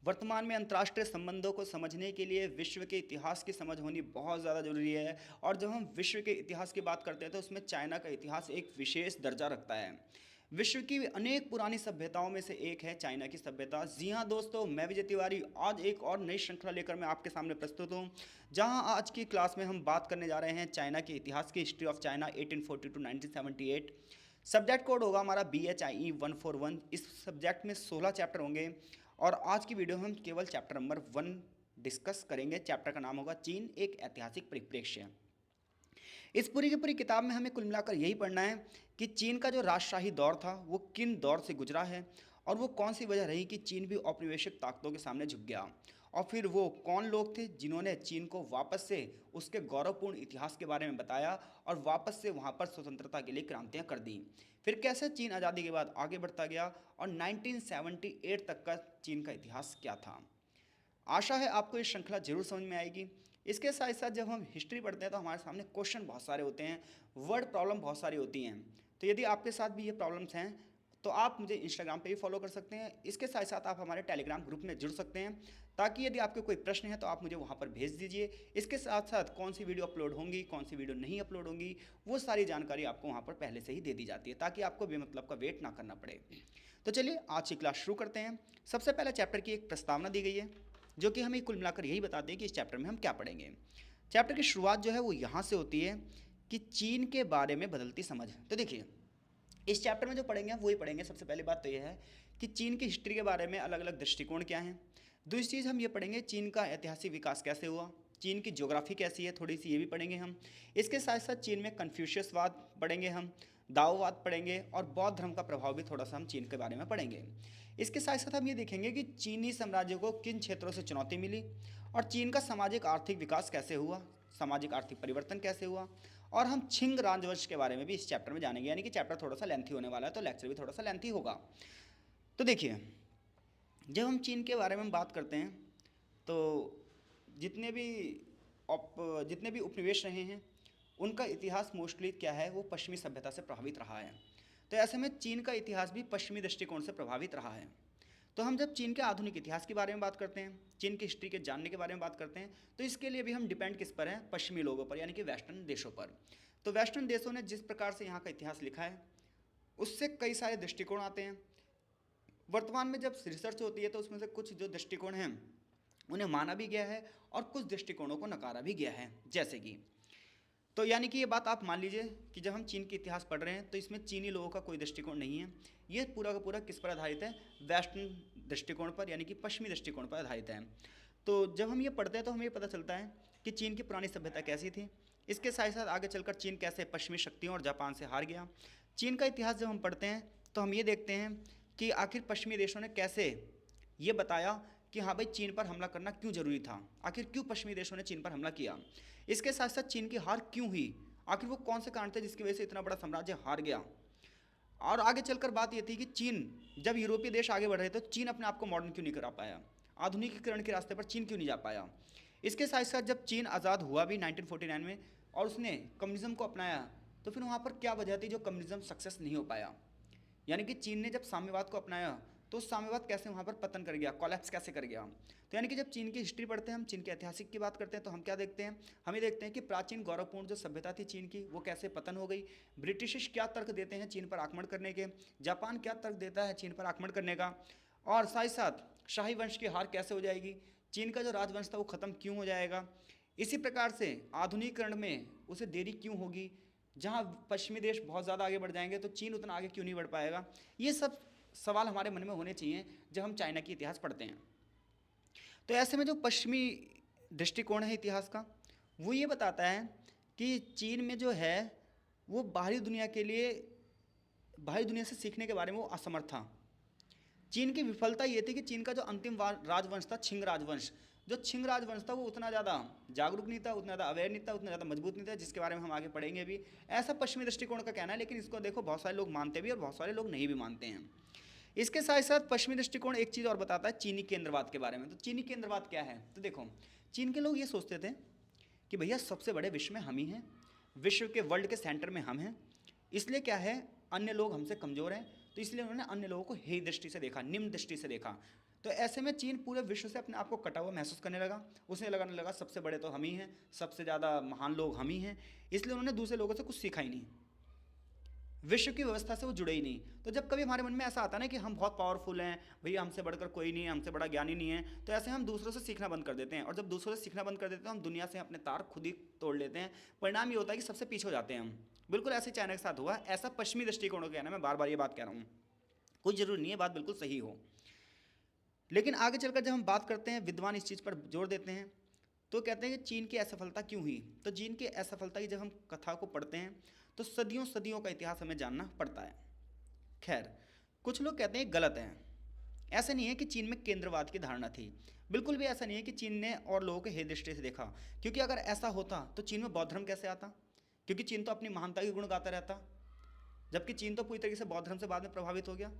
वर्तमान में अंतर्राष्ट्रीय संबंधों को समझने के लिए विश्व के इतिहास की समझ होनी बहुत ज़्यादा ज़रूरी है। और जब हम विश्व के इतिहास की बात करते हैं तो उसमें चाइना का इतिहास एक विशेष दर्जा रखता है। विश्व की अनेक पुरानी सभ्यताओं में से एक है चाइना की सभ्यता। जी हाँ दोस्तों, मैं विजय तिवारी आज एक और नई श्रृंखला लेकर मैं आपके सामने प्रस्तुत हूँ, जहाँ आज की क्लास में हम बात करने जा रहे हैं चाइना के इतिहास की, history of China 1840 to 1978। Subject code होगा हमारा BHIE 141। इस सब्जेक्ट में 16 चैप्टर होंगे और आज की वीडियो में हम केवल चैप्टर नंबर 1 डिस्कस करेंगे। चैप्टर का नाम होगा चीन, एक ऐतिहासिक परिप्रेक्ष्य। इस पूरी की पूरी किताब में हमें कुल मिलाकर यही पढ़ना है कि चीन का जो राजशाही दौर था वो किन दौर से गुजरा है और वो कौन सी वजह रही कि चीन भी औपनिवेशिक ताकतों के सामने झुक गया, और फिर वो कौन लोग थे जिन्होंने चीन को वापस से उसके गौरवपूर्ण इतिहास के बारे में बताया और वापस से वहाँ पर स्वतंत्रता के लिए क्रांतियाँ कर दी। फिर कैसे चीन आज़ादी के बाद आगे बढ़ता गया और 1978 तक का चीन का इतिहास क्या था। आशा है आपको ये श्रृंखला जरूर समझ में आएगी। इसके साथ साथ जब हम हिस्ट्री पढ़ते हैं तो हमारे सामने क्वेश्चन बहुत सारे होते हैं, वर्ड प्रॉब्लम बहुत सारी होती हैं। तो यदि आपके साथ भी ये प्रॉब्लम्स हैं तो आप मुझे इंस्टाग्राम पे भी फॉलो कर सकते हैं। इसके साथ साथ आप हमारे टेलीग्राम ग्रुप में जुड़ सकते हैं, ताकि यदि आपके कोई प्रश्न है तो आप मुझे वहाँ पर भेज दीजिए। इसके साथ साथ कौन सी वीडियो अपलोड होंगी, कौन सी वीडियो नहीं अपलोड होंगी, वो सारी जानकारी आपको वहाँ पर पहले से ही दे दी जाती है, ताकि आपको बेमतलब का वेट ना करना पड़े। तो चलिए आज की क्लास शुरू करते हैं। सबसे पहले चैप्टर की एक प्रस्तावना दी गई है जो कि हमें कुल मिलाकर यही बताते हैं कि इस चैप्टर में हम क्या पढ़ेंगे। चैप्टर की शुरुआत जो है वो यहाँ से होती है कि चीन के बारे में बदलती समझ। तो देखिए, इस चैप्टर में जो पढ़ेंगे हम वही पढ़ेंगे। सबसे पहली बात तो यह है कि चीन की हिस्ट्री के बारे में अलग अलग दृष्टिकोण क्या हैं। दूसरी चीज़ हम ये पढ़ेंगे चीन का ऐतिहासिक विकास कैसे हुआ, चीन की ज्योग्राफी कैसी है, थोड़ी सी ये भी पढ़ेंगे हम। इसके साथ साथ चीन में कन्फ्यूशियसवाद पढ़ेंगे हम, दाओवाद पढ़ेंगे और बौद्ध धर्म का प्रभाव भी थोड़ा सा हम चीन के बारे में पढ़ेंगे। इसके साथ साथ हम ये देखेंगे कि चीनी साम्राज्य को किन क्षेत्रों से चुनौती मिली और चीन का सामाजिक आर्थिक विकास कैसे हुआ, सामाजिक आर्थिक परिवर्तन कैसे हुआ। और हम छिंग राजवंश के बारे में भी इस चैप्टर में जानेंगे, यानी कि चैप्टर थोड़ा सा लेंथी होने वाला है तो लेक्चर भी थोड़ा सा लेंथी होगा। तो देखिए, जब हम चीन के बारे में बात करते हैं तो जितने भी जितने भी उपनिवेश रहे हैं उनका इतिहास मोस्टली क्या है, वो पश्चिमी सभ्यता से प्रभावित रहा है। तो ऐसे में चीन का इतिहास भी पश्चिमी दृष्टिकोण से प्रभावित रहा है। तो हम जब चीन के आधुनिक इतिहास के बारे में बात करते हैं, चीन की हिस्ट्री के जानने के बारे में बात करते हैं, तो इसके लिए भी हम डिपेंड किस पर हैं, पश्चिमी लोगों पर, यानी कि वेस्टर्न देशों पर। तो वेस्टर्न देशों ने जिस प्रकार से यहाँ का इतिहास लिखा है उससे कई सारे दृष्टिकोण आते हैं। वर्तमान में जब रिसर्च होती है तो उसमें से कुछ जो दृष्टिकोण हैं उन्हें माना भी गया है और कुछ दृष्टिकोणों को नकारा भी गया है। जैसे कि, तो यानी कि ये बात आप मान लीजिए कि जब हम चीन के इतिहास पढ़ रहे हैं तो इसमें चीनी लोगों का कोई दृष्टिकोण नहीं है। ये पूरा का पूरा किस पर आधारित है, वेस्टर्न दृष्टिकोण पर, यानी कि पश्चिमी दृष्टिकोण पर आधारित है। तो जब हम ये पढ़ते हैं तो हमें ये पता चलता है कि चीन की पुरानी सभ्यता कैसी थी। इसके साथ साथ आगे चलकर चीन कैसे पश्चिमी शक्तियों और जापान से हार गया। चीन का इतिहास जब हम पढ़ते हैं तो हम ये देखते हैं कि आखिर पश्चिमी देशों ने कैसे ये बताया कि हाँ भाई, चीन पर हमला करना क्यों जरूरी था, आखिर क्यों पश्चिमी देशों ने चीन पर हमला किया। इसके साथ साथ चीन की हार क्यों हुई, आखिर वो कौन से कारण थे जिसकी वजह से इतना बड़ा साम्राज्य हार गया। और आगे चलकर बात ये थी कि चीन, जब यूरोपीय देश आगे बढ़ रहे थे तो चीन अपने आप को मॉडर्न क्यों नहीं करा पाया, आधुनिकीकरण के रास्ते पर चीन क्यों नहीं जा पाया। इसके साथ साथ जब चीन आज़ाद हुआ भी 1949 में और उसने कम्युनिज्म को अपनाया, तो फिर वहाँ पर क्या वजह थी जो कम्युनिज्म सक्सेस नहीं हो पाया। यानी कि चीन ने जब साम्यवाद को अपनाया तो उस साम्यवाद कैसे वहाँ पर पतन कर गया, कोलैप्स कैसे कर गया। तो यानी कि जब चीन की हिस्ट्री पढ़ते हैं, हम चीन के ऐतिहासिक की बात करते हैं, तो हम क्या देखते हैं, हमें देखते हैं कि प्राचीन गौरवपूर्ण जो सभ्यता थी चीन की वो कैसे पतन हो गई। ब्रिटिश क्या तर्क देते हैं चीन पर आक्रमण करने के, जापान क्या तर्क देता है चीन पर आक्रमण करने का, और साथ ही साथ शाही वंश की हार कैसे हो जाएगी, चीन का जो राजवंश था वो खत्म क्यों हो जाएगा। इसी प्रकार से आधुनिकीकरण में उसे देरी क्यों होगी, जहाँ पश्चिमी देश बहुत ज़्यादा आगे बढ़ जाएंगे तो चीन उतना आगे क्यों नहीं बढ़ पाएगा। ये सब सवाल हमारे मन में होने चाहिए जब हम चाइना की इतिहास पढ़ते हैं। तो ऐसे में जो पश्चिमी दृष्टिकोण है इतिहास का, वो ये बताता है कि चीन में जो है वो बाहरी दुनिया के लिए, बाहरी दुनिया से सीखने के बारे में वो असमर्थ था। चीन की विफलता ये थी कि चीन का जो अंतिम राजवंश था, छिंग राजवंश, जो छिंग राजवंश था वो उतना ज़्यादा जागरूक नहीं था, उतना ज़्यादा अवेयर नहीं था, उतना ज़्यादा मजबूत नहीं था, जिसके बारे में हम आगे पढ़ेंगे भी। ऐसा पश्चिमी दृष्टिकोण का कहना है, लेकिन इसको देखो बहुत सारे लोग मानते भी और बहुत सारे लोग नहीं भी मानते हैं। इसके साथ साथ पश्चिमी दृष्टिकोण एक चीज़ और बताता है चीनी केंद्रवाद के बारे में। तो चीनी केंद्रवाद क्या है, तो देखो, चीन के लोग ये सोचते थे कि भैया सबसे बड़े विश्व में हम ही हैं, विश्व के, वर्ल्ड के सेंटर में हम हैं, इसलिए क्या है अन्य लोग हमसे कमज़ोर हैं, तो इसलिए उन्होंने अन्य लोगों को हे दृष्टि से देखा, निम्न दृष्टि से देखा। तो ऐसे में चीन पूरे विश्व से अपने आप को कटा हुआ महसूस करने लगा। उसे लगाने लगा सबसे बड़े तो हम ही हैं, सबसे ज़्यादा महान लोग हम ही हैं, इसलिए उन्होंने दूसरे लोगों से कुछ सीखा ही नहीं, विश्व की व्यवस्था से वो जुड़े ही नहीं। तो जब कभी हमारे मन में ऐसा आता है ना कि हम बहुत पावरफुल हैं, भैया हमसे बढ़कर कोई नहीं है, हमसे बड़ा ज्ञानी नहीं है, तो ऐसे हम दूसरों से सीखना बंद कर देते हैं, और जब दूसरों से सीखना बंद कर देते हैं तो हम दुनिया से अपने तार खुद ही तोड़ लेते हैं। परिणाम ये होता है कि सबसे पीछे हो जाते हैं हम। बिल्कुल ऐसे चाइना के साथ हुआ। ऐसा पश्चिमी दृष्टिकोण का कहना है, मैं बार बार ये बात कह रहा हूँ, कोई जरूरी नहीं है बात बिल्कुल सही हो। लेकिन आगे चलकर जब हम बात करते हैं, विद्वान इस चीज़ पर जोर देते हैं, तो कहते हैं कि चीन की असफलता क्यों हुई। तो चीन की असफलता की जब हम कथा को पढ़ते हैं तो सदियों सदियों का इतिहास हमें जानना पड़ता है। खैर, कुछ लोग कहते हैं गलत है। ऐसा नहीं है कि चीन में केंद्रवाद की धारणा थी, बिल्कुल भी ऐसा नहीं है कि चीन ने और लोगों को हे दृष्टि से देखा, क्योंकि अगर ऐसा होता तो चीन में बौद्ध धर्म कैसे आता, क्योंकि चीन तो अपनी महानता के गुण गाता रहता, जबकि चीन तो पूरी तरीके से बौद्ध धर्म से बाद में प्रभावित हो गया।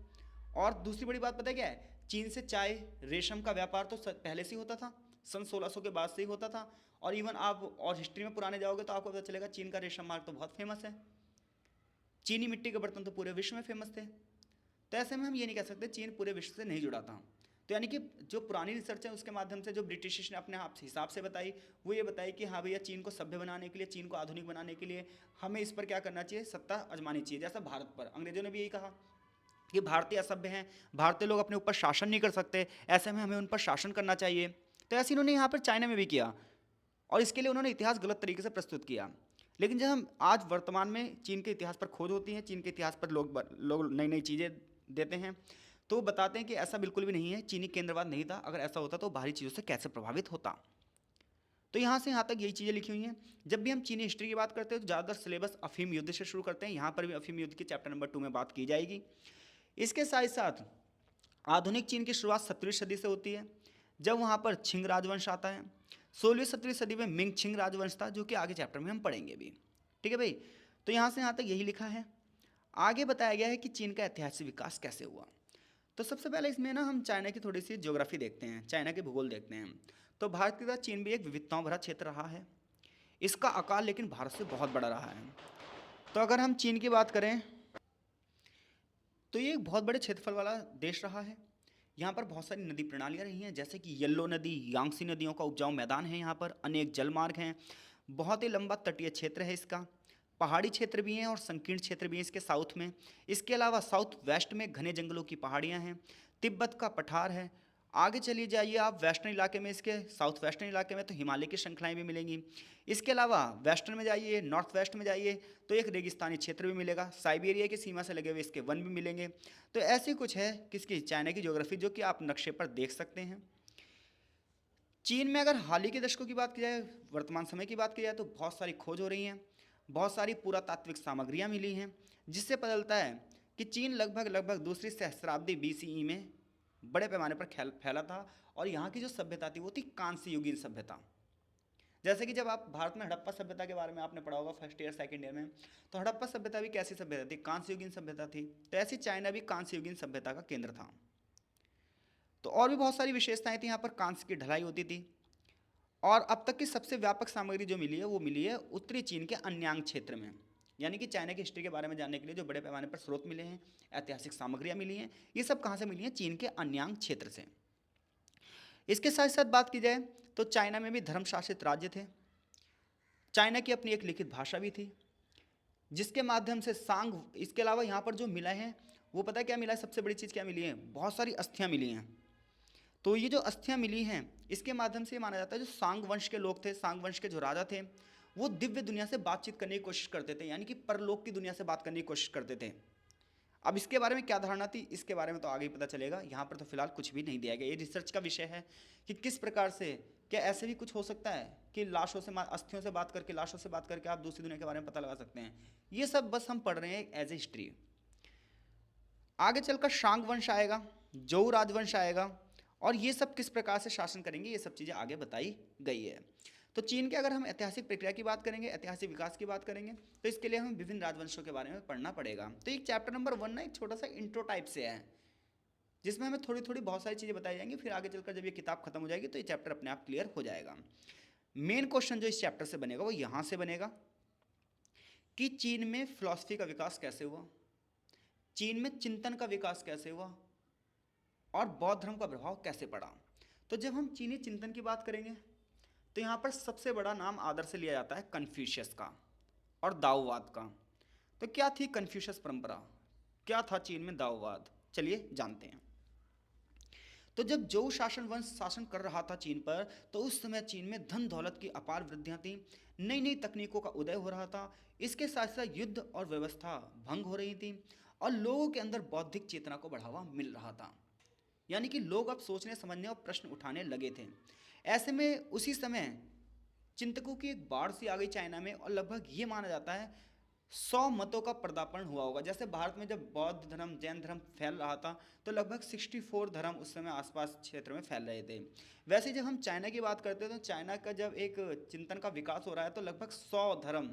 और दूसरी बड़ी बात पता है क्या है, चीन से चाय रेशम का व्यापार तो पहले से ही होता था, सन 1600 के बाद से ही होता था। और इवन आप और हिस्ट्री में पुराने जाओगे तो आपको पता चलेगा चीन का रेशम मार्ग तो बहुत फेमस है, चीनी मिट्टी के बर्तन तो पूरे विश्व में फेमस थे। तो ऐसे में हम ये नहीं कह सकते चीन पूरे विश्व से नहीं जुड़ा था। तो यानी कि जो पुरानी रिसर्च है उसके माध्यम से जो ब्रिटिश ने अपने आप हिसाब से बताई, वो ये बताई कि हाँ भैया चीन को सभ्य बनाने के लिए, चीन को आधुनिक बनाने के लिए हमें इस पर क्या करना चाहिए, सत्ता आजमानी चाहिए। जैसा भारत पर अंग्रेजों ने भी यही कहा कि भारतीय असभ्य हैं, भारतीय लोग अपने ऊपर शासन नहीं कर सकते, ऐसे में हमें उन पर शासन करना चाहिए। तो ऐसे इन्होंने यहाँ पर चाइना में भी किया, और इसके लिए उन्होंने इतिहास गलत तरीके से प्रस्तुत किया। लेकिन जब हम आज वर्तमान में चीन के इतिहास पर खोज होती है, चीन के इतिहास पर लोग नई नई चीज़ें देते हैं, तो वो बताते हैं कि ऐसा बिल्कुल भी नहीं है, चीनी केंद्रवाद नहीं था। अगर ऐसा होता तो बाहरी चीज़ों से कैसे प्रभावित होता। तो यहाँ से यहाँ तक यही चीज़ें लिखी हुई हैं। जब भी हम चीनी हिस्ट्री की बात करते हैं तो ज़्यादातर सिलेबस अफीम युद्ध से शुरू करते हैं। यहाँ पर भी अफीम युद्ध की चैप्टर नंबर 2 में बात की जाएगी। इसके साथ साथ आधुनिक चीन की शुरुआत 17वीं सदी से होती है, जब वहाँ पर छिंग राजवंश आता है। 16वीं 17वीं सदी में मिंग छिंग राजवंश था, जो कि आगे चैप्टर में हम पढ़ेंगे भी। ठीक है भाई, तो यहाँ से यहाँ तक यही लिखा है। आगे बताया गया है कि चीन का ऐतिहासिक विकास कैसे हुआ। तो सबसे पहले इसमें ना हम चाइना की थोड़ी सी ज्योग्राफी देखते हैं, चाइना के भूगोल देखते हैं। तो भारत के साथ चीन भी एक विविधताओं भरा क्षेत्र रहा है। इसका आकार लेकिन भारत से बहुत बड़ा रहा है। तो अगर हम चीन की बात करें तो ये एक बहुत बड़े क्षेत्रफल वाला देश रहा है। यहाँ पर बहुत सारी नदी प्रणालियाँ रही हैं, जैसे कि येल्लो नदी, यांगसी नदियों का उपजाऊ मैदान है, यहाँ पर अनेक जलमार्ग हैं, बहुत ही लंबा तटीय क्षेत्र है इसका, पहाड़ी क्षेत्र भी हैं और संकीर्ण क्षेत्र भी हैं इसके साउथ में। इसके अलावा साउथ वेस्ट में घने जंगलों की पहाड़ियाँ हैं, तिब्बत का पठार है। आगे चलिए जाइए आप वेस्टर्न इलाके में, इसके साउथ वेस्टर्न इलाके में तो हिमालय की श्रृंखलाएँ भी मिलेंगी। इसके अलावा वेस्टर्न में जाइए, नॉर्थ वेस्ट में जाइए तो एक रेगिस्तानी क्षेत्र भी मिलेगा, साइबेरिया की सीमा से लगे हुए इसके वन भी मिलेंगे। तो ऐसी कुछ है किसकी, चाइना की ज्योग्राफी, जो कि आप नक्शे पर देख सकते हैं। चीन में अगर हाल ही के दशकों की बात की जाए, वर्तमान समय की बात की जाए, तो बहुत सारी खोज हो रही हैं, बहुत सारी पुरातात्विक सामग्रियाँ मिली हैं, जिससे पता चलता है कि चीन लगभग दूसरी सहस्राब्दी BCE में बड़े पैमाने पर फैला था। और यहाँ की जो सभ्यता थी वो थी कांस्य युगीन सभ्यता। जैसे कि जब आप भारत में हड़प्पा सभ्यता के बारे में आपने पढ़ा होगा फर्स्ट ईयर सेकंड ईयर में, तो हड़प्पा सभ्यता भी कैसी सभ्यता थी, कांस्य युगीन सभ्यता थी। तो ऐसी चाइना भी कांस्य युगीन सभ्यता का केंद्र था। तो और भी बहुत सारी विशेषताएं थी, यहाँ पर कांस्य की ढलाई होती थी। और अब तक की सबसे व्यापक सामग्री जो मिली है वो मिली है उत्तरी चीन के अन्यांग क्षेत्र में। यानी कि चाइना की हिस्ट्री के बारे में जानने के लिए जो बड़े पैमाने पर स्रोत मिले हैं, ऐतिहासिक सामग्रियाँ मिली हैं, ये सब कहाँ से मिली हैं, चीन के अन्यांग क्षेत्र से। इसके साथ साथ बात की जाए तो चाइना में भी धर्म शासित राज्य थे। चाइना की अपनी एक लिखित भाषा भी थी, जिसके माध्यम से सांग, इसके अलावा यहाँ पर जो मिला है वो पता है क्या मिला है, सबसे बड़ी चीज़ क्या मिली है, बहुत सारी अस्थियाँ मिली हैं। तो ये जो अस्थियाँ मिली हैं इसके माध्यम से ये माना जाता है जो सांग वंश के लोग थे, सांग वंश के जो राजा थे, वो दिव्य दुनिया से बातचीत करने की कोशिश करते थे, यानी कि परलोक की दुनिया से बात करने की कोशिश करते थे। अब इसके बारे में क्या धारणा थी, इसके बारे में तो आगे ही पता चलेगा, यहाँ पर तो फिलहाल कुछ भी नहीं दिया गया। ये रिसर्च का विषय है कि किस प्रकार से, क्या ऐसे भी कुछ हो सकता है कि लाशों से, अस्थियों से बात करके, लाशों से बात करके आप दूसरी दुनिया के बारे में पता लगा सकते हैं। ये सब बस हम पढ़ रहे हैं एज ए हिस्ट्री। आगे चलकर शांग वंश आएगा, जौ राजवंश आएगा, और ये सब किस प्रकार से शासन करेंगे ये सब चीज़ें आगे बताई गई है। तो चीन के अगर हम ऐतिहासिक प्रक्रिया की बात करेंगे, ऐतिहासिक विकास की बात करेंगे, तो इसके लिए हमें विभिन्न राजवंशों के बारे में पढ़ना पड़ेगा। तो एक चैप्टर नंबर 1 ना एक छोटा सा इंट्रो टाइप से है, जिसमें हमें थोड़ी थोड़ी बहुत सारी चीज़ें बताई जाएंगी। फिर आगे चलकर जब ये किताब खत्म हो जाएगी तो ये चैप्टर अपने आप क्लियर हो जाएगा। मेन क्वेश्चन जो इस चैप्टर से बनेगा वो यहाँ से बनेगा कि चीन में फिलॉसफी का विकास कैसे हुआ, चीन में चिंतन का विकास कैसे हुआ, और बौद्ध धर्म का प्रभाव कैसे पड़ा। तो जब हम चीनी चिंतन की बात करेंगे तो यहाँ पर सबसे बड़ा नाम आदर से लिया जाता है कन्फ्यूशियस का और दाओवाद का। तो क्या थी कन्फ्यूशियस परंपरा, क्या था चीन में दाओवाद, चलिए जानते हैं। तो जब जो शासन वंश शासन कर रहा था चीन पर, तो उस समय चीन में धन दौलत की अपार वृद्धियां थी, नई नई तकनीकों का उदय हो रहा था, इसके साथ साथ युद्ध और व्यवस्था भंग हो रही थी और लोगों के अंदर बौद्धिक चेतना को बढ़ावा मिल रहा था। यानी कि लोग अब सोचने समझने और प्रश्न उठाने लगे थे। ऐसे में उसी समय चिंतकों की एक बाढ़ सी आ गई चाइना में और लगभग ये माना जाता है 100 मतों का पर्दापण हुआ होगा। जैसे भारत में जब बौद्ध धर्म जैन धर्म फैल रहा था तो लगभग 64 धर्म उस समय आसपास क्षेत्र में फैल रहे थे। वैसे जब हम चाइना की बात करते हैं तो चाइना का जब एक चिंतन का विकास हो रहा है तो लगभग 100 धर्म,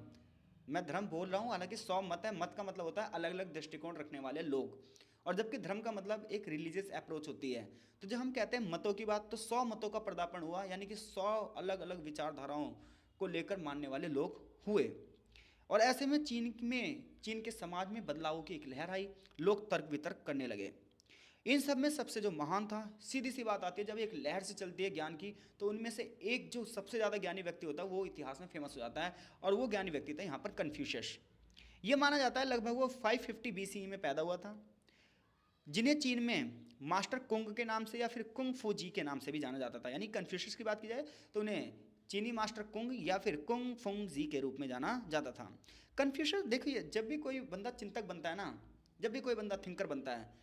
मैं धर्म बोल रहा हूँ हालांकि 100 मत है, मत का मतलब होता है अलग अलग दृष्टिकोण रखने वाले लोग, और जबकि धर्म का मतलब एक रिलीजियस अप्रोच होती है। तो जब हम कहते हैं मतों की बात तो 100 मतों का पर्दापण हुआ, यानी कि 100 अलग अलग विचारधाराओं को लेकर मानने वाले लोग हुए। और ऐसे में चीन के समाज में बदलावों की एक लहर आई, लोग तर्क वितर्क करने लगे। इन सब में सबसे जो महान था, सीधी सी बात आती है जब एक लहर से चलती है ज्ञान की, तो उनमें से एक जो सबसे ज़्यादा ज्ञानी व्यक्ति होता है वो इतिहास में फेमस हो जाता है, और वो ज्ञानी व्यक्ति था यहाँ पर कन्फ्यूशियस। ये माना जाता है लगभग वो 550 BCE में पैदा हुआ था, जिन्हें चीन में मास्टर कुंग के नाम से या फिर कुंग फू जी के नाम से भी जाना जाता था। यानी कन्फ्यूशियस की बात की जाए तो उन्हें चीनी मास्टर कुंग या फिर कुंग फुंग जी के रूप में जाना जाता था। कन्फ्यूशियस, देखिए जब भी कोई बंदा चिंतक बनता है ना, जब भी कोई बंदा थिंकर बनता है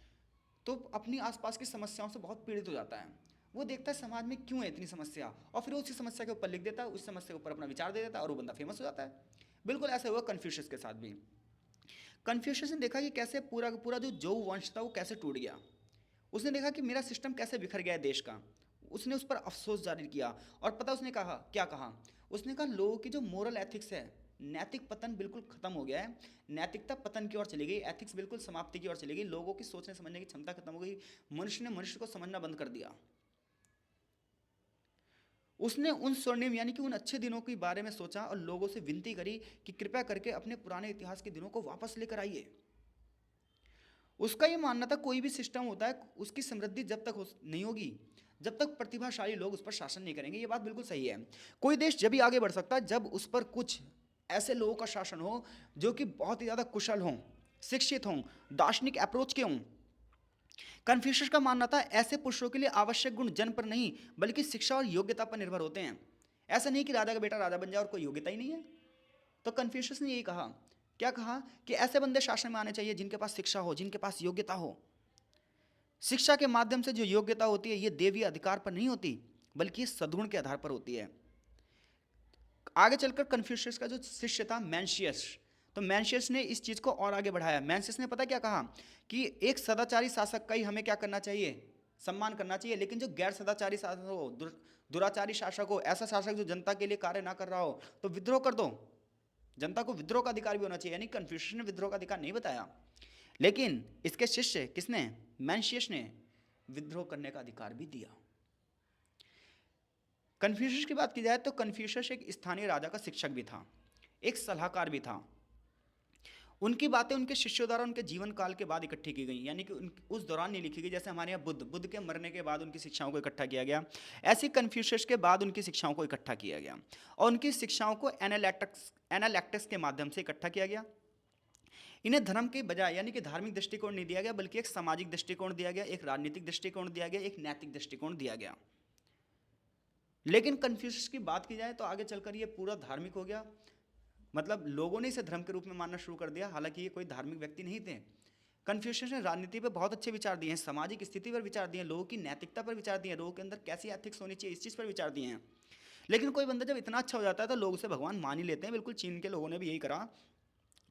तो अपनी आसपास की समस्याओं से बहुत पीड़ित हो जाता है। वो देखता है समाज में क्यों है इतनी समस्या, और फिर उसी समस्या के ऊपर लिख देता है, उस समस्या के ऊपर अपना विचार दे देता है और वो बंदा फेमस हो जाता है। बिल्कुल ऐसा हुआ कन्फ्यूशियस के साथ भी। कन्फ्यूशियस ने देखा कि कैसे पूरा का पूरा जो वंश था वो कैसे टूट गया। उसने देखा कि मेरा सिस्टम कैसे बिखर गया है देश का। उसने उस पर अफसोस जारी किया और पता उसने कहा क्या कहा, उसने कहा लोगों की जो मोरल एथिक्स है, नैतिक पतन बिल्कुल खत्म हो गया है, नैतिकता पतन की ओर चली गई, एथिक्स बिल्कुल समाप्ति की ओर चली गई, लोगों की सोचने समझने की क्षमता खत्म हो गई, मनुष्य ने मनुष्य को समझना बंद कर दिया। उसने उन स्वर्णिम यानी कि उन अच्छे दिनों के बारे में सोचा और लोगों से विनती करी कि कृपया करके अपने पुराने इतिहास के दिनों को वापस लेकर आइए। उसका ये मानना था कोई भी सिस्टम होता है उसकी समृद्धि जब तक नहीं होगी जब तक प्रतिभाशाली लोग उस पर शासन नहीं करेंगे। ये बात बिल्कुल सही है। कोई देश जब भी आगे बढ़ सकता है जब उस पर कुछ ऐसे लोगों का शासन हो जो कि बहुत ही ज़्यादा कुशल हों, शिक्षित हों, दार्शनिक अप्रोच के हों। कन्फ्यूशियस का मानना था ऐसे पुरुषों के लिए आवश्यक गुण जन्म पर नहीं बल्कि शिक्षा और योग्यता पर निर्भर होते हैं। ऐसा नहीं कि राजा का बेटा राजा बन जाए और कोई योग्यता ही नहीं है। तो कन्फ्यूशियस ने यही कहा, क्या कहा कि ऐसे बंदे शासन में आने चाहिए जिनके पास शिक्षा हो, जिनके पास योग्यता हो। शिक्षा के माध्यम से जो योग्यता होती है ये देवी अधिकार पर नहीं होती बल्कि ये सद्गुण के आधार पर होती है। आगे चलकर कन्फ्यूशियस का जो शिष्य था मैंशियस, तो मैंशियस ने इस चीज़ को और आगे बढ़ाया। मैंशियस ने पता क्या कहा कि एक सदाचारी शासक का ही हमें क्या करना चाहिए, सम्मान करना चाहिए, लेकिन जो गैर सदाचारी शासक हो, दुराचारी शासक हो, ऐसा शासक जो जनता के लिए कार्य ना कर रहा हो तो विद्रोह कर दो। जनता को विद्रोह का अधिकार भी होना चाहिए। यानी कन्फ्यूशियस ने विद्रोह का अधिकार नहीं बताया, लेकिन इसके शिष्य किसने, मैंशियस ने विद्रोह करने का अधिकार भी दिया। कन्फ्यूशियस की बात की जाए तो कन्फ्यूशियस एक स्थानीय राजा का शिक्षक भी था, एक सलाहकार भी था। उनकी बातें उनके शिष्यों द्वारा उनके जीवन काल के बाद इकट्ठी की गई, यानी कि उस दौरान नहीं लिखी गई। जैसे हमारे यहाँ बुद्ध के मरने के बाद उनकी शिक्षाओं को इकट्ठा किया गया, ऐसी कन्फ्यूशियस के बाद उनकी शिक्षाओं को इकट्ठा किया गया और उनकी शिक्षाओं को एनालैक्टिक्स के माध्यम से इकट्ठा किया गया। इन्हें धर्म के बजाय यानी कि धार्मिक दृष्टिकोण नहीं दिया गया बल्कि एक सामाजिक दृष्टिकोण दिया गया, एक राजनीतिक दृष्टिकोण दिया गया, एक नैतिक दृष्टिकोण दिया गया। लेकिन कन्फ्यूशियस की बात की जाए तो आगे चलकर ये पूरा धार्मिक हो गया, मतलब लोगों ने इसे धर्म के रूप में मानना शुरू कर दिया, हालांकि ये कोई धार्मिक व्यक्ति नहीं थे। कन्फ्यूशियस ने राजनीति पर बहुत अच्छे विचार दिए हैं, सामाजिक स्थिति पर विचार दिए हैं, लोगों की नैतिकता पर विचार दिए हैं, लोगों के अंदर कैसी एथिक्स होनी चाहिए इस चीज़ पर विचार दिए हैं। लेकिन कोई बंदा जब इतना अच्छा हो जाता है तो लोग उसे भगवान मान ही लेते हैं। बिल्कुल चीन के लोगों ने भी यही करा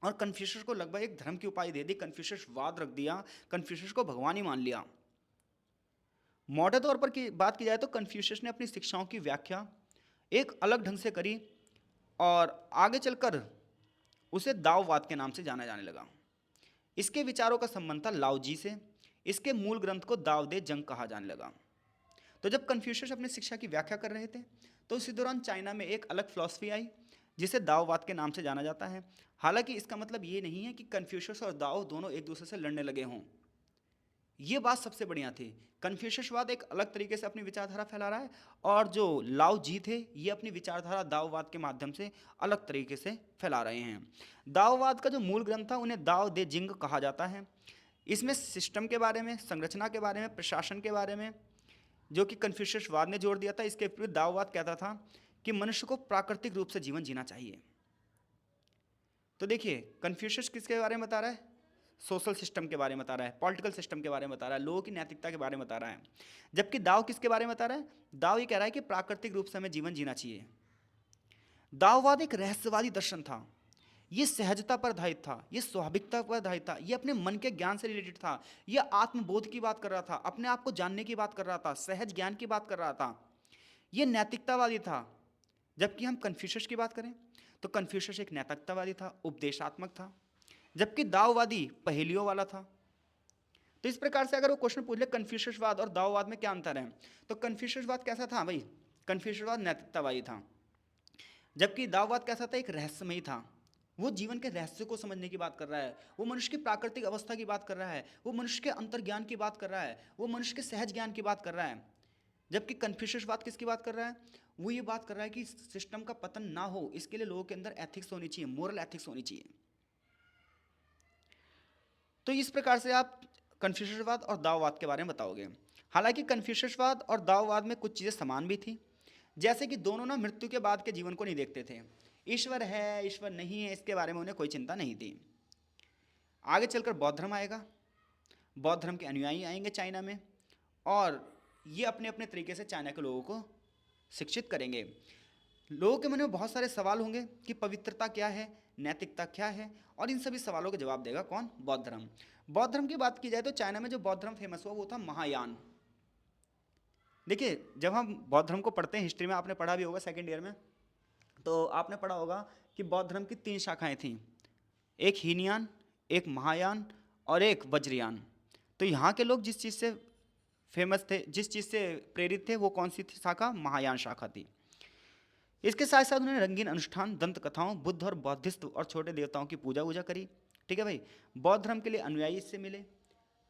और कन्फ्यूशियस को लगभग एक धर्म की उपाधि दे दी, कन्फ्यूशियस वाद रख दिया, कन्फ्यूशियस को भगवान ही मान लिया। मोटे तौर पर की बात की जाए तो कन्फ्यूशियस ने अपनी शिक्षाओं की व्याख्या एक अलग ढंग से करी और आगे चलकर उसे दाओवाद के नाम से जाना जाने लगा। इसके विचारों का संबंध था लाओ जी से। इसके मूल ग्रंथ को दाव दे जंग कहा जाने लगा। तो जब कन्फ्यूशियस अपनी शिक्षा की व्याख्या कर रहे थे तो उसी दौरान चाइना में एक अलग फिलॉसफी आई जिसे दाओवाद के नाम से जाना जाता है। हालांकि इसका मतलब ये नहीं है कि कन्फ्यूशियस और दाओ दोनों एक दूसरे से लड़ने लगे हों। ये बात सबसे बढ़िया थी। कन्फ्यूशियसवाद एक अलग तरीके से अपनी विचारधारा फैला रहा है, और जो लाओ जी थे ये अपनी विचारधारा दाओवाद के माध्यम से अलग तरीके से फैला रहे हैं। दाओवाद का जो मूल ग्रंथ था उन्हें दाओ दे जिंग कहा जाता है। इसमें सिस्टम के बारे में, संरचना के बारे में, प्रशासन के बारे में जो कि कन्फ्यूशियसवाद ने जोड़ दिया था। इसके विपरीत दाओवाद कहता था कि मनुष्य को प्राकृतिक रूप से जीवन जीना चाहिए। तो देखिए कन्फ्यूशियस किसके बारे में बता रहा है? सोशल सिस्टम के बारे में बता रहा है, पॉलिटिकल सिस्टम के बारे में बता रहा है, लोगों की नैतिकता के बारे में बता रहा है। जबकि दाव किसके बारे में बता रहा है? दाव ये कह रहा है कि प्राकृतिक रूप से हमें जीवन जीना चाहिए। दाववाद एक रहस्यवादी दर्शन था। ये सहजता पर आधारित था, ये स्वाभाविकता पर आधारित था, ये अपने मन के ज्ञान से रिलेटेड था, ये आत्मबोध की बात कर रहा था, अपने आप को जानने की बात कर रहा था, सहज ज्ञान की बात कर रहा था, ये नैतिकतावादी था। जबकि हम कन्फ्यूशियस की बात करें तो कन्फ्यूशियस एक नैतिकतावादी था, उपदेशात्मक था, जबकि दाववादी पहेलियों वाला था। तो इस प्रकार से अगर वो क्वेश्चन पूछ ले कन्फ्यूशियसवाद और दाववाद में क्या अंतर है, तो कन्फ्यूशियसवाद कैसा था भाई? कन्फ्यूशियसवाद नैतिकतावादी था, जबकि दाववाद कैसा था? एक रहस्यमयी था। वो जीवन के रहस्य को समझने की बात कर रहा है, वो मनुष्य की प्राकृतिक अवस्था की बात कर रहा है, वो मनुष्य के अंतर्ज्ञान की बात कर रहा है, वो मनुष्य के सहज ज्ञान की बात कर रहा है। जबकि कन्फ्यूशियसवाद किसकी बात कर रहा है? वो ये बात कर रहा है कि सिस्टम का पतन ना हो इसके लिए लोगों के अंदर एथिक्स होनी चाहिए, मोरल एथिक्स होनी चाहिए। तो इस प्रकार से आप कन्फ्यूशियसवाद और दाववाद के बारे में बताओगे। हालांकि कन्फ्यूशियसवाद और दाववाद में कुछ चीज़ें समान भी थी, जैसे कि दोनों ना मृत्यु के बाद के जीवन को नहीं देखते थे। ईश्वर है, ईश्वर नहीं है, इसके बारे में उन्हें कोई चिंता नहीं थी। आगे चलकर बौद्ध धर्म आएगा, बौद्ध धर्म के अनुयायी आएंगे चाइना में, और ये अपने अपने तरीके से चाइना के लोगों को शिक्षित करेंगे। लोगों के मन में बहुत सारे सवाल होंगे कि पवित्रता क्या है, नैतिकता क्या है, और इन सभी सवालों का जवाब देगा कौन? बौद्ध धर्म। बौद्ध धर्म की बात की जाए तो चाइना में जो बौद्ध धर्म फेमस हुआ वो था महायान। देखिए जब हम बौद्ध धर्म को पढ़ते हैं, हिस्ट्री में आपने पढ़ा भी होगा सेकेंड ईयर में, तो आपने पढ़ा होगा कि बौद्ध धर्म की 3 शाखाएं थीं, एक हीनयान, एक महायान और एक वज्रयान। तो यहाँ के लोग जिस चीज़ से फेमस थे, जिस चीज़ से प्रेरित थे, वो कौन सी शाखा? महायान शाखा थी। इसके साथ साथ उन्होंने रंगीन अनुष्ठान, दंत कथाओं, बुद्ध और बौद्धिस्ट और छोटे देवताओं की पूजा वूजा करी। ठीक है भाई, बौद्ध धर्म के लिए अनुयायी इससे मिले।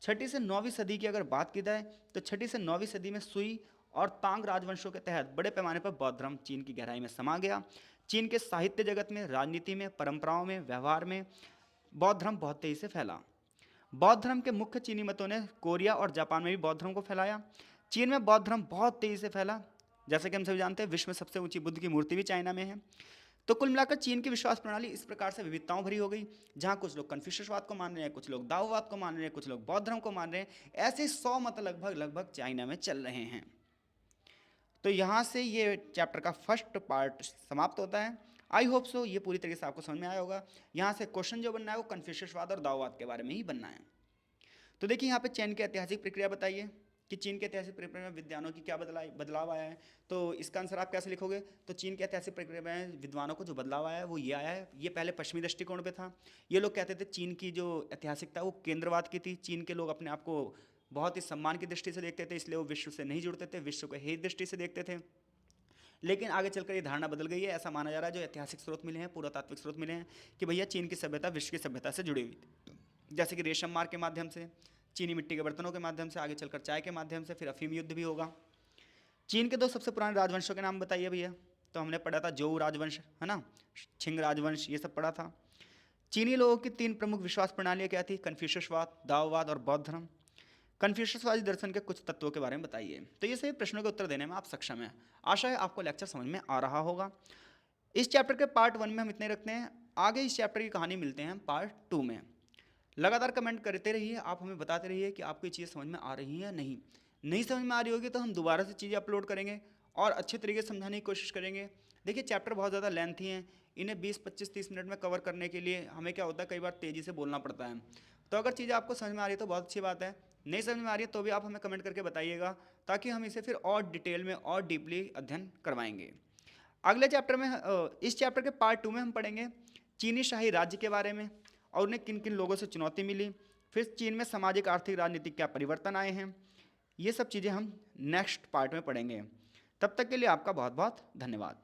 6ठी से 9वीं सदी की अगर बात की जाए तो 6ठी से 9वीं सदी में सुई और तांग राजवंशों के तहत बड़े पैमाने पर बौद्ध धर्म चीन की गहराई में समा गया। चीन के साहित्य जगत में, राजनीति में, परंपराओं में, व्यवहार में बौद्ध धर्म बहुत तेजी से फैला। बौद्ध धर्म के मुख्य चीनी मतों ने कोरिया और जापान में भी बौद्ध धर्म को फैलाया। चीन में बौद्ध धर्म बहुत तेजी से फैला। जैसे कि हम सभी जानते हैं विश्व में सबसे ऊंची बुद्ध की मूर्ति भी चाइना में है। तो कुल मिलाकर चीन की विश्वास प्रणाली इस प्रकार से विविधताओं भरी हो गई, जहाँ कुछ लोग कन्फ्यूशियसवाद को मान रहे हैं, कुछ लोग दाओवाद को मान रहे हैं, कुछ लोग बौद्ध धर्म को मान रहे हैं। ऐसे 100 मत लगभग लगभग चाइना में चल रहे हैं। तो यहाँ से ये चैप्टर का फर्स्ट पार्ट समाप्त होता है। आई होप सो ये पूरी तरीके से आपको समझ में आया होगा। यहाँ से क्वेश्चन जो बनना है वो कन्फ्यूशियसवाद और दाओवाद के बारे में ही बनना है। तो देखिए यहाँ पे चीन की ऐतिहासिक प्रक्रिया बताइए कि चीन के ऐतिहासिक प्रक्रिया में विद्वानों की क्या बदलाव आया है। तो इसका आंसर आप कैसे लिखोगे? तो चीन के ऐतिहासिक प्रक्रिया में विद्वानों को जो बदलाव आया है वो ये आया है। ये पहले पश्चिमी दृष्टिकोण पे था। ये लोग कहते थे चीन की जो ऐतिहासिकता वो केंद्रवाद की थी। चीन के लोग अपने आप को बहुत ही सम्मान की दृष्टि से देखते थे, इसलिए वो विश्व से नहीं जुड़ते थे, विश्व को हेय दृष्टि से देखते थे। लेकिन आगे चलकर ये धारणा बदल गई है। ऐसा माना जा रहा है, जो ऐतिहासिक स्रोत मिले हैं, पुरातात्विक स्रोत मिले हैं, कि भैया चीन की सभ्यता विश्व की सभ्यता से जुड़ी हुई थी। जैसे कि रेशम मार्ग के माध्यम से, चीनी मिट्टी के बर्तनों के माध्यम से, आगे चलकर चाय के माध्यम से, फिर अफीम युद्ध भी होगा। चीन के 2 सबसे पुराने राजवंशों के नाम बताइए भैया। तो हमने पढ़ा था जोऊ राजवंश, है ना, छिंग राजवंश, ये सब पढ़ा था। चीनी लोगों की 3 प्रमुख विश्वास प्रणालियाँ क्या थी? कन्फ्यूशियसवाद, दाओवाद और बौद्ध धर्म। कन्फ्यूशियसवादी दर्शन के कुछ तत्वों के बारे में बताइए। तो ये सभी प्रश्नों के उत्तर देने में आप सक्षम हैं। आशा है आपको लेक्चर समझ में आ रहा होगा। इस चैप्टर के पार्ट 1 में हम इतने रखते हैं। आगे इस चैप्टर की कहानी मिलते हैं पार्ट 2 में। लगातार कमेंट करते रहिए, आप हमें बताते रहिए कि आपको ये चीज़ें समझ में आ रही हैं या नहीं समझ में आ रही होगी तो हम दोबारा से चीज़ें अपलोड करेंगे और अच्छे तरीके से समझाने की कोशिश करेंगे। देखिए चैप्टर बहुत ज़्यादा लेंथी हैं, इन्हें 20, 25, 30 मिनट में कवर करने के लिए हमें क्या होता है, कई बार तेज़ी से बोलना पड़ता है। तो अगर चीज़ें आपको समझ में आ रही है तो बहुत अच्छी बात है, नहीं समझ में आ रही है तो भी आप हमें कमेंट करके बताइएगा, ताकि हम इसे फिर और डिटेल में और डीपली अध्ययन करवाएंगे। अगले चैप्टर में इस चैप्टर के पार्ट 2 में हम पढ़ेंगे चीनी शाही राज्य के बारे में और उन्हें किन किन लोगों से चुनौती मिली, फिर चीन में सामाजिक, आर्थिक, राजनीतिक क्या परिवर्तन आए हैं। ये सब चीज़ें हम नेक्स्ट पार्ट में पढ़ेंगे। तब तक के लिए आपका बहुत बहुत धन्यवाद।